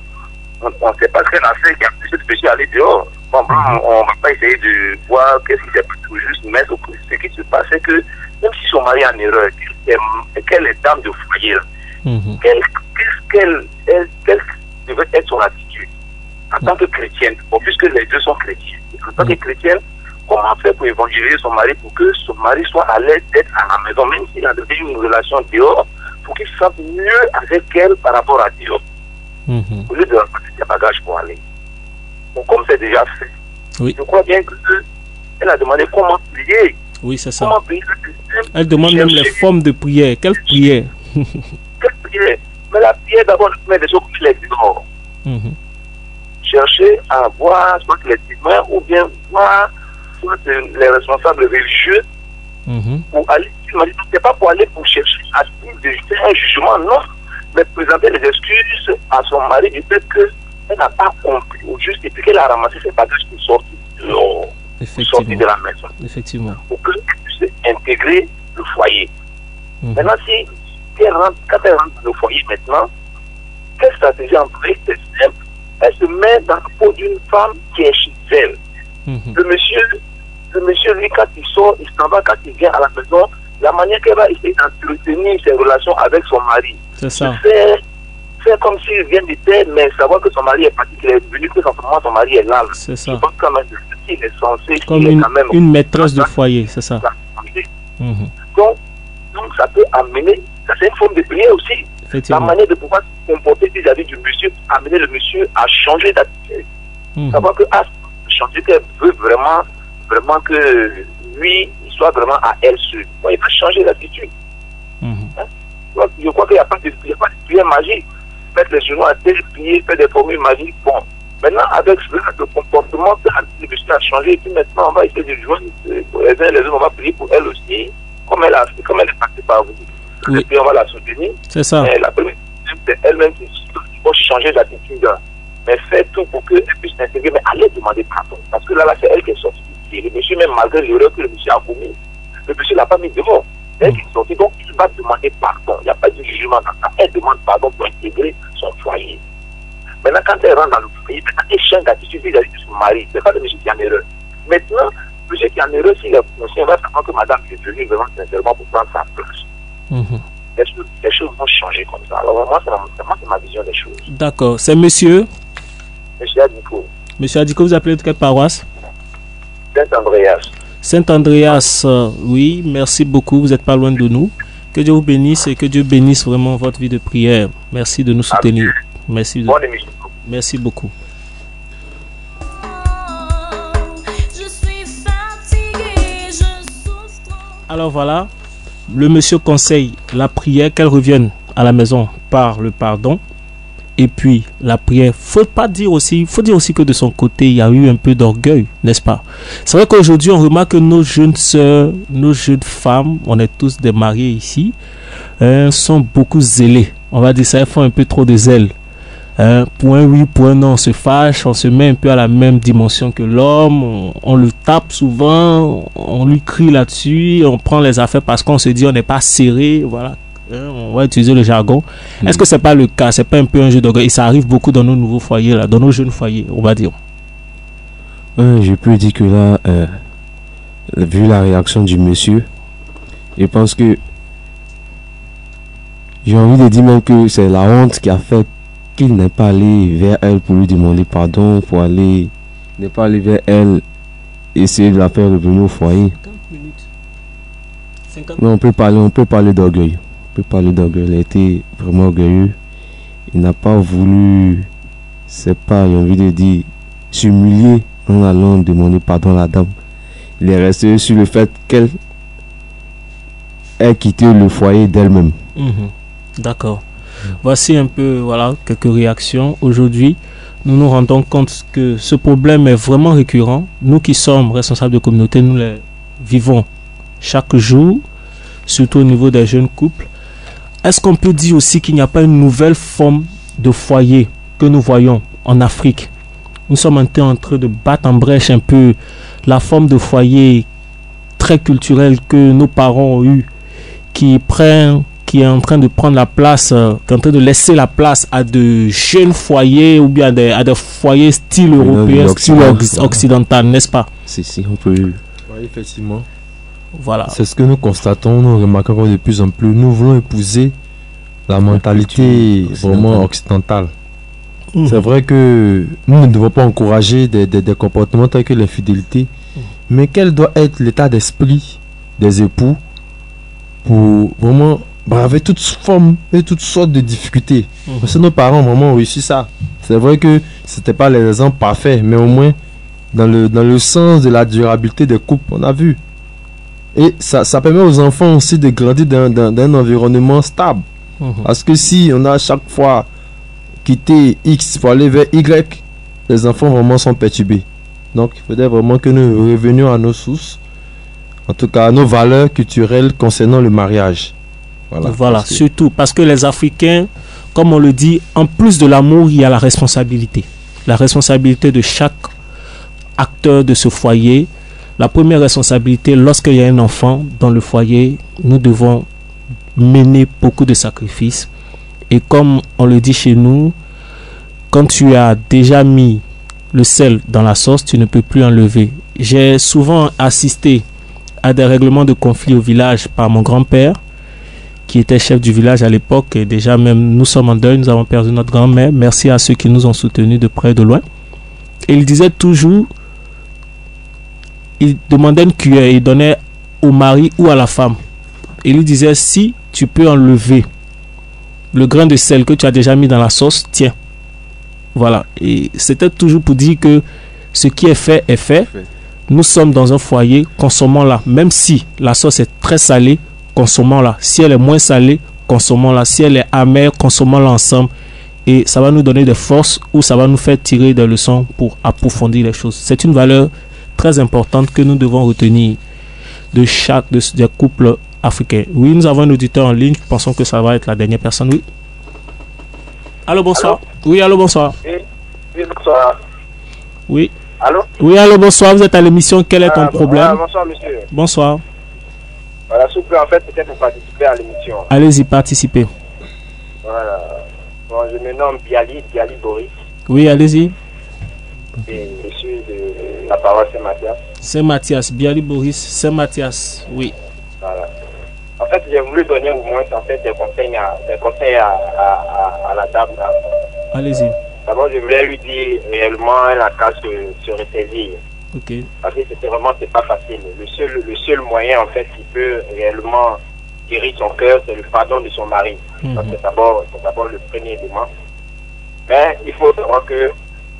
on ne sait pas ce qu'elle a fait, qui a pu se péché aller dehors. Bon, on ne va pas essayer de voir qu'est-ce qui s'est passé tout juste, mais ce qui se passe, c'est que même si son mari est en erreur, qu'elle est dame de foyer, quelle devait être son attitude en tant que chrétienne, puisque les deux sont chrétiens. En tant que chrétienne, comment faire pour évangéliser son mari pour que son mari soit à l'aise d'être à la maison, même s'il a déjà une relation dehors, pour qu'il se sente mieux avec elle par rapport à Dieu. Au lieu de remplir ses bagages pour aller. Donc, comme c'est déjà fait, je crois bien qu'elle a demandé comment prier. Oui, c'est ça. Comment prier? Elle demande même les formes de prière. Quelle prière? Quelle prière? Mais la prière, d'abord, je mets des choses comme les dehors. Chercher à voir soit les témoins ou bien voir soit les responsables religieux pour aller. C'est pas pour aller pour chercher à faire un jugement, non, mais présenter les excuses à son mari du fait qu'elle n'a pas compris au juste et puis qu'elle a ramassé ses bagages pour sortir dehors, pour sortir de la maison. Effectivement. Pour qu'elle puisse intégrer le foyer. Maintenant, quand elle rentre dans le foyer maintenant, quelle stratégie employer? C'est simple. Elle se met dans la peau d'une femme qui est chez elle. Le monsieur, lui, quand il sort, il s'en va, quand il vient à la maison, la manière qu'elle va essayer d'entretenir ses relations avec son mari. C'est ça. Faire comme s'il vient de terre, mais savoir que son mari est parti, qu'il est venu, que simplement son mari est là. C'est ça. Je pense quand même qu'il est censé. Comme une maîtresse de foyer, c'est ça. Donc, ça peut amener, ça c'est une forme de prière aussi. La manière de pouvoir se comporter vis-à-vis du monsieur, amener le monsieur à changer d'attitude. Savoir que changer, qu'elle veut vraiment que lui, il soit vraiment à elle seule. Bon, il va changer d'attitude. Je crois qu'il n'y a pas de prière magique. Mettre les genoux à terre, prier, faire des formules magiques. Bon, maintenant, avec le comportement, le monsieur a changé. Et puis maintenant, on va essayer de joindre les uns et les autres. On va prier pour elle aussi, comme elle est passée par vous. Et puis on va la soutenir. C'est ça. Mais la première, c'est elle-même qui faut changer d'attitude. Mais faire tout pour qu'elle puisse s'intégrer. Mais allez demander pardon. Parce que là c'est elle qui est sortie. Et le monsieur, même malgré l'erreur que le monsieur a commis, le monsieur ne l'a pas mis devant. Elle qui est sortie. Donc il va demander pardon. Il n'y a pas de jugement dans ça. Elle demande pardon pour intégrer son foyer. Maintenant, quand elle rentre dans le foyer, elle change d'attitude vis-à-vis de son mari. Ce n'est pas le monsieur qui est en erreur. Maintenant, le monsieur qui est en erreur, s'il est conscient, va savoir que madame est venue vraiment sincèrement pour prendre sa place. Les choses vont changer comme ça. Alors, moi, c'est ma vision des choses. D'accord. C'est monsieur Monsieur Adiko. Monsieur Adiko, vous appelez de quelle paroisse? Saint-Andreas. Saint-Andreas, oui, merci beaucoup. Vous n'êtes pas loin de nous. Que Dieu vous bénisse et que Dieu bénisse vraiment votre vie de prière. Merci de nous soutenir. Merci. Bonne émission. Merci beaucoup. Alors voilà, le monsieur conseille la prière, qu'elle revienne à la maison par le pardon. Et puis la prière, faut dire aussi que de son côté, il y a eu un peu d'orgueil, n'est-ce pas? C'est vrai qu'aujourd'hui, on remarque que nos jeunes sœurs, nos jeunes femmes, on est tous des mariés ici, sont beaucoup zélés. On va dire ça, elles font un peu trop de zèle. Point oui, point non, on se fâche, on se met un peu à la même dimension que l'homme, on le tape souvent, on lui crie là-dessus, on prend les affaires parce qu'on se dit on n'est pas serré, voilà. On va utiliser le jargon. Est-ce que c'est pas le cas? C'est pas un peu un jeu d'orgueil? Et ça arrive beaucoup dans nos nouveaux foyers, là, dans nos jeunes foyers, on va dire. Je peux dire que là, vu la réaction du monsieur, je pense que j'ai envie de dire même que c'est la honte qui a fait qu'il n'est pas allé vers elle pour lui demander pardon, n'est pas allé vers elle, essayer de la faire revenir au foyer. 50 minutes. 50 Non, on peut parler d'orgueil. Il a été vraiment orgueilleux. Il n'a pas voulu, j'ai envie de dire, s'humilier en allant demander pardon à la dame. Il est resté sur le fait qu'elle ait quitté le foyer d'elle-même. D'accord. Voici un peu, voilà, quelques réactions. Aujourd'hui, nous nous rendons compte que ce problème est vraiment récurrent. Nous qui sommes responsables de communauté, nous les vivons chaque jour, surtout au niveau des jeunes couples. Est-ce qu'on peut dire aussi qu'il n'y a pas une nouvelle forme de foyer que nous voyons en Afrique? Nous sommes en train de battre en brèche un peu la forme de foyer très culturelle que nos parents ont eu, qui est en train de prendre la place, qui est en train de laisser la place à de jeunes foyers ou bien à des foyers style européen, style occidental, n'est-ce pas? Si, on peut. Oui, effectivement. Voilà. C'est ce que nous constatons, nous remarquons de plus en plus. Nous voulons épouser la mentalité vraiment occidentale. C'est vrai que nous ne devons pas encourager des comportements tels que l'infidélité, mais quel doit être l'état d'esprit des époux pour vraiment braver toutes formes et toutes sortes de difficultés. Parce que nos parents vraiment ont réussi ça. C'est vrai que c'était pas les exemples parfaits, mais au moins dans le sens de la durabilité des couples, on a vu. Et ça permet aux enfants aussi de grandir dans un environnement stable. Parce que si on a chaque fois quitté X pour aller vers Y, les enfants vraiment sont perturbés. Donc il faudrait vraiment que nous revenions à nos sources, en tout cas à nos valeurs culturelles concernant le mariage. Voilà, surtout parce que les Africains, comme on le dit, en plus de l'amour, il y a la responsabilité. La responsabilité de chaque acteur de ce foyer. La première responsabilité, lorsqu'il y a un enfant dans le foyer, nous devons mener beaucoup de sacrifices. Et comme on le dit chez nous, quand tu as déjà mis le sel dans la sauce, tu ne peux plus enlever. J'ai souvent assisté à des règlements de conflits au village par mon grand-père, qui était chef du village à l'époque. Et déjà même, nous sommes en deuil, nous avons perdu notre grand-mère. Merci à ceux qui nous ont soutenus de près et de loin. Et il disait toujours, il demandait une cuillère, il donnait au mari ou à la femme. Et il lui disait, si tu peux enlever le grain de sel que tu as déjà mis dans la sauce, tiens. Voilà. Et c'était toujours pour dire que ce qui est fait est fait. Nous sommes dans un foyer, consommons-la. Même si la sauce est très salée, consommons-la. Si elle est moins salée, consommons-la. Si elle est amère, consommons-la ensemble. Et ça va nous donner des forces ou ça va nous faire tirer des leçons pour approfondir les choses. C'est une valeur très importante que nous devons retenir de chaque des couples africains. Oui, nous avons un auditeur en ligne. Pensons que ça va être la dernière personne. Oui. Allô, bonsoir. Allô? Oui, allô, bonsoir. Oui, bonsoir. Oui. Allô? Oui, allô, bonsoir. Vous êtes à l'émission. Quel est ton problème? Bonsoir, monsieur. Bonsoir. Voilà, s'il vous plaît, en fait, c'était pour participer à l'émission. Allez-y, participez. Voilà. Bon, je me nomme Biali Boris. Oui, allez-y. Et je suis de la paroisse Saint-Mathias. Saint-Mathias, Biali Boris, Saint-Mathias, oui. Voilà. En fait, j'ai voulu donner au moins en fait, des conseils à la dame. Allez-y. D'abord, je voulais lui dire réellement, elle a qu'à se ressaisir. Okay. Parce que c'est pas facile. Le seul moyen en fait qui peut réellement guérir son cœur, c'est le pardon de son mari. C'est d'abord le premier élément. Mais il faut savoir que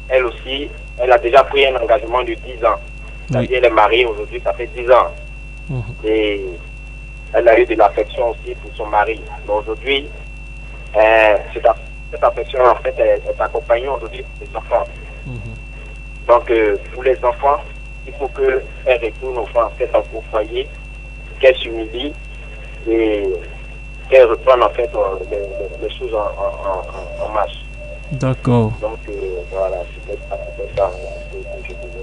elle aussi, elle a déjà pris un engagement de 10 ans. C'est-à-dire elle est mariée aujourd'hui, ça fait 10 ans. Et elle a eu de l'affection aussi pour son mari. Mais aujourd'hui, cette affection en fait est accompagnée aujourd'hui des enfants. Donc pour les enfants, il faut qu'elle retourne au foyer, qu'elle s'humilie et qu'elle reprenne en fait les choses en marche. D'accord. Donc voilà, c'est ça.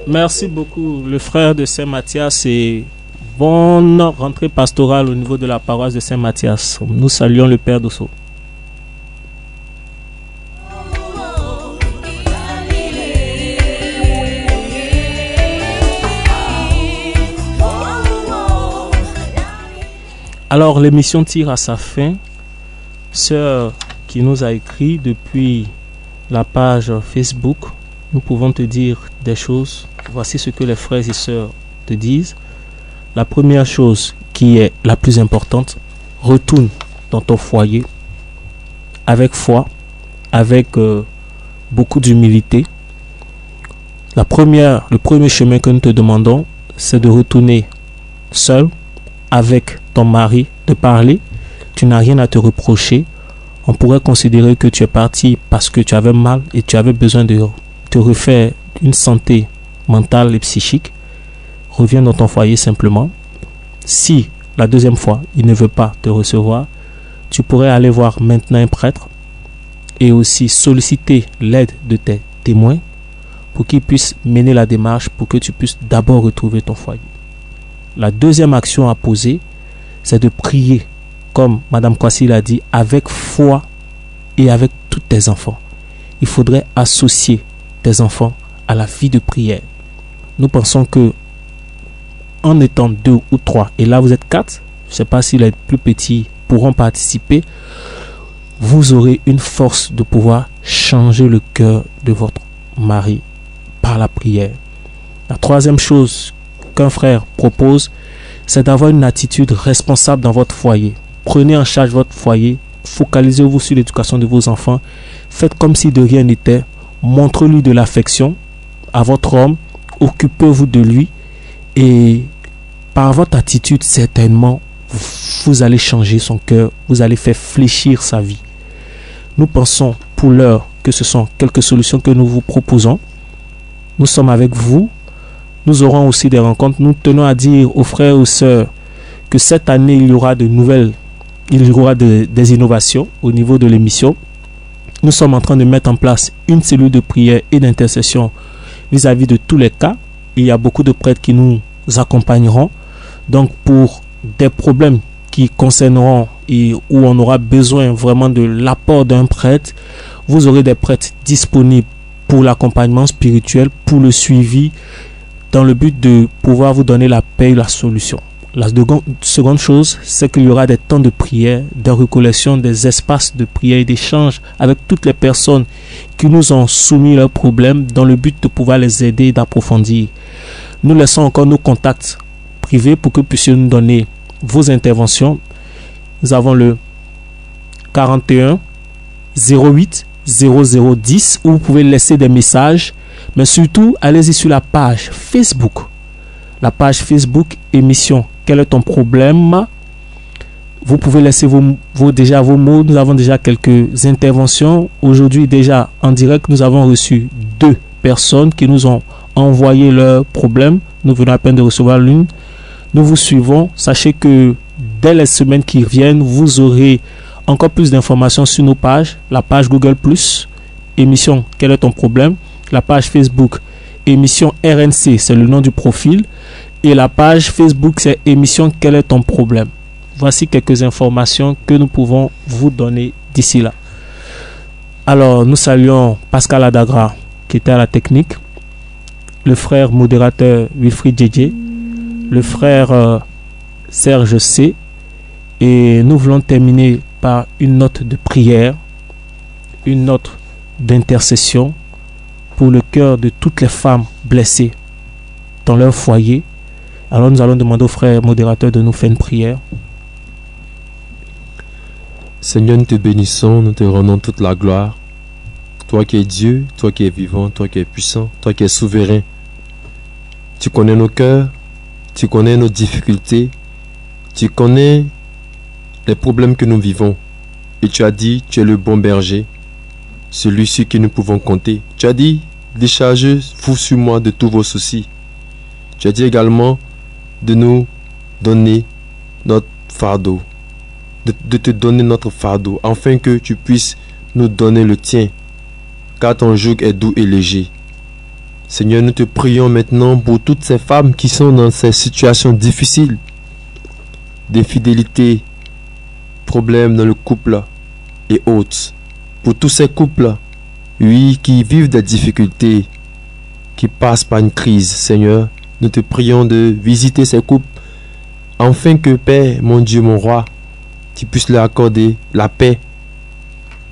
Merci beaucoup, le frère de Saint-Mathias, et bonne rentrée pastorale au niveau de la paroisse de Saint-Mathias. Nous saluons le Père Dosso. Alors l'émission tire à sa fin. Sœur qui nous a écrit depuis la page Facebook, nous pouvons te dire des choses. Voici ce que les frères et sœurs te disent. La première chose qui est la plus importante, retourne dans ton foyer avec foi, avec beaucoup d'humilité. Le premier chemin que nous te demandons, c'est de retourner seul avec ton mari, de parler. Tu n'as rien à te reprocher. On pourrait considérer que tu es parti parce que tu avais mal et tu avais besoin de te refaire une santé mentale et psychique. Reviens dans ton foyer simplement. Si la deuxième fois il ne veut pas te recevoir, tu pourrais aller voir maintenant un prêtre et aussi solliciter l'aide de tes témoins pour qu'ils puissent mener la démarche pour que tu puisses d'abord retrouver ton foyer. La deuxième action à poser, c'est de prier, comme Madame Kwasi l'a dit, avec foi et avec tous tes enfants. Il faudrait associer tes enfants à la vie de prière. Nous pensons que en étant 2 ou 3, et là vous êtes 4, je ne sais pas si les plus petits pourront participer, vous aurez une force de pouvoir changer le cœur de votre mari par la prière. La troisième chose qu'un frère propose, c'est d'avoir une attitude responsable dans votre foyer. Prenez en charge votre foyer, focalisez-vous sur l'éducation de vos enfants, faites comme si de rien n'était, montrez-lui de l'affection à votre homme, occupez-vous de lui et par votre attitude, certainement, vous allez changer son cœur, vous allez faire fléchir sa vie. Nous pensons pour l'heure que ce sont quelques solutions que nous vous proposons. Nous sommes avec vous. Nous aurons aussi des rencontres. Nous tenons à dire aux frères et aux sœurs que cette année, il y aura des innovations au niveau de l'émission. Nous sommes en train de mettre en place une cellule de prière et d'intercession vis-à-vis de tous les cas. Il y a beaucoup de prêtres qui nous accompagneront. Donc, pour des problèmes qui concerneront et où on aura besoin vraiment de l'apport d'un prêtre, vous aurez des prêtres disponibles pour l'accompagnement spirituel, pour le suivi, dans le but de pouvoir vous donner la paix et la solution. La seconde chose, c'est qu'il y aura des temps de prière, de recollection, des espaces de prière et d'échange avec toutes les personnes qui nous ont soumis leurs problèmes dans le but de pouvoir les aider et d'approfondir. Nous laissons encore nos contacts privés pour que vous puissiez nous donner vos interventions. Nous avons le 41 08 0010 où vous pouvez laisser des messages. Mais surtout, allez-y sur la page Facebook. La page Facebook émission Quel est ton problème? Vous pouvez laisser vos mots. Nous avons déjà quelques interventions. Aujourd'hui, déjà en direct, nous avons reçu 2 personnes qui nous ont envoyé leurs problèmes. Nous venons à peine de recevoir l'une. Nous vous suivons. Sachez que dès les semaines qui viennent, vous aurez encore plus d'informations sur nos pages. La page Google+, émission Quel est ton problème? La page Facebook, émission RNC, c'est le nom du profil. Et la page Facebook, c'est émission Quel est ton problème? Voici quelques informations que nous pouvons vous donner d'ici là. Alors, nous saluons Pascal Adagra, qui était à la technique, le frère modérateur Wilfried Djedje, le frère Serge C. Et nous voulons terminer par une note de prière, une note d'intercession pour le cœur de toutes les femmes blessées dans leur foyer. Alors nous allons demander au frère modérateur de nous faire une prière. Seigneur, nous te bénissons, nous te rendons toute la gloire. Toi qui es Dieu, toi qui es vivant, toi qui es puissant, toi qui es souverain. Tu connais nos cœurs, tu connais nos difficultés, tu connais les problèmes que nous vivons. Et tu as dit, tu es le bon berger, celui sur qui nous pouvons compter. Tu as dit, déchargez-vous sur moi de tous vos soucis. Tu as dit également de nous donner notre fardeau, de te donner notre fardeau, afin que tu puisses nous donner le tien, car ton joug est doux et léger. Seigneur, nous te prions maintenant pour toutes ces femmes qui sont dans ces situations difficiles, d'infidélité, problèmes dans le couple et autres. Pour tous ces couples, oui, qui vivent des difficultés, qui passent par une crise, Seigneur, nous te prions de visiter ces couples, afin que, Père, mon Dieu, mon roi, tu puisses leur accorder la paix,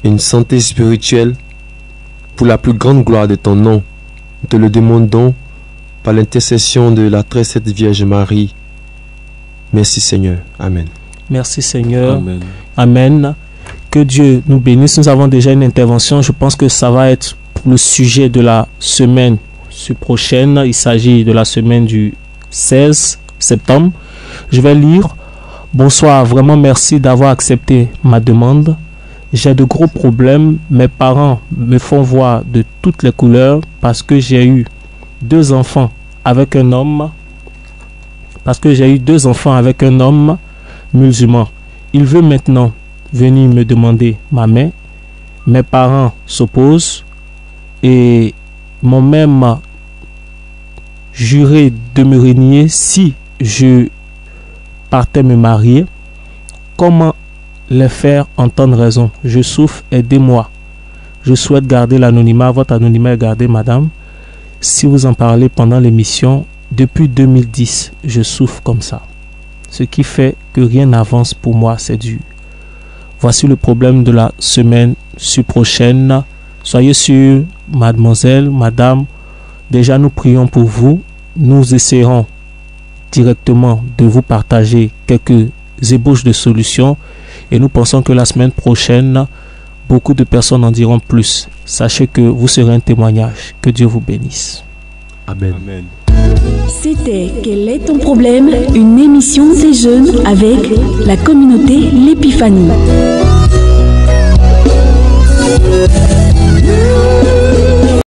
une santé spirituelle, pour la plus grande gloire de ton nom. Nous te le demandons par l'intercession de la très sainte Vierge Marie. Merci Seigneur. Amen. Merci Seigneur. Amen. Amen. Que Dieu nous bénisse. Nous avons déjà une intervention. Je pense que ça va être le sujet de la semaine prochaine. Il s'agit de la semaine du 16 septembre. Je vais lire. Bonsoir. Vraiment merci d'avoir accepté ma demande. J'ai de gros problèmes. Mes parents me font voir de toutes les couleurs parce que j'ai eu 2 enfants avec un homme. Musulman. Il veut maintenant venir me demander ma main. Mes parents s'opposent et m'ont même juré de me renier si je partais me marier. Comment les faire entendre raison? Je souffre, aidez-moi. Je souhaite garder l'anonymat. Votre anonymat est gardé, madame. Si vous en parlez pendant l'émission, depuis 2010, je souffre comme ça. Ce qui fait que rien n'avance pour moi, c'est dur. Voici le problème de la semaine prochaine. Soyez sûrs, mademoiselle, madame, déjà nous prions pour vous. Nous essaierons directement de vous partager quelques ébauches de solutions. Et nous pensons que la semaine prochaine, beaucoup de personnes en diront plus. Sachez que vous serez un témoignage. Que Dieu vous bénisse. Amen. Amen. C'était Quel est ton problème? Une émission des jeunes avec la communauté L'Épiphanie.